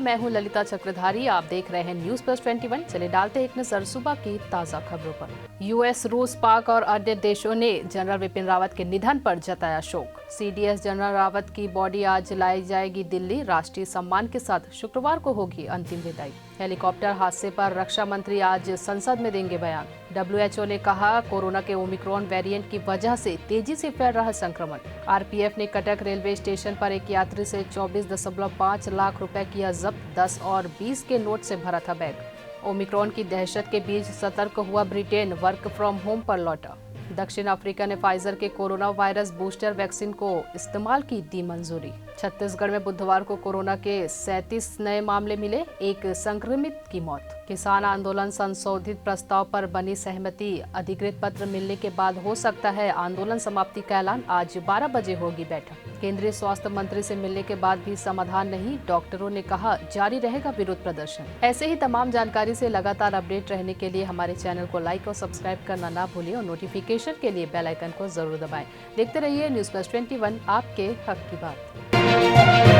मैं हूं ललिता चक्रधारी। आप देख रहे हैं न्यूज प्लस 21। चले डालते हैं एक नजर सुबह की ताजा खबरों पर। यूएस, रूस, पाक और अन्य देशों ने जनरल विपिन रावत के निधन पर जताया शोक। सीडीएस जनरल रावत की बॉडी आज लाई जाएगी दिल्ली। राष्ट्रीय सम्मान के साथ शुक्रवार को होगी अंतिम विदाई। हेलीकॉप्टर हादसे पर रक्षा मंत्री आज संसद में देंगे बयान। WHO ने कहा, कोरोना के ओमिक्रॉन वेरिएंट की वजह से तेजी से फैल रहा संक्रमण। आरपीएफ ने कटक रेलवे स्टेशन पर एक यात्री से 24.5 लाख रुपए किया जब्त। 10 और 20 के नोट से भरा था बैग। ओमिक्रॉन की दहशत के बीच सतर्क हुआ ब्रिटेन, वर्क फ्रॉम होम पर लौटा। दक्षिण अफ्रीका ने फाइजर के कोरोना वायरस बूस्टर वैक्सीन को इस्तेमाल की दी मंजूरी। छत्तीसगढ़ में बुधवार को कोरोना के 37 नए मामले मिले, एक संक्रमित की मौत। किसान आंदोलन संशोधित प्रस्ताव पर बनी सहमति। अधिकृत पत्र मिलने के बाद हो सकता है आंदोलन समाप्ति का ऐलान। आज 12 बजे होगी बैठक। केंद्रीय स्वास्थ्य मंत्री से मिलने के बाद भी समाधान नहीं। डॉक्टरों ने कहा, जारी रहेगा विरोध प्रदर्शन। ऐसे ही तमाम जानकारी से लगातार अपडेट रहने के लिए हमारे चैनल को लाइक और सब्सक्राइब करना ना भूलिए और नोटिफिकेशन के लिए बेल आइकन को जरूर दबाएं। देखते रहिए न्यूज प्लस 21, आपके हक की बात।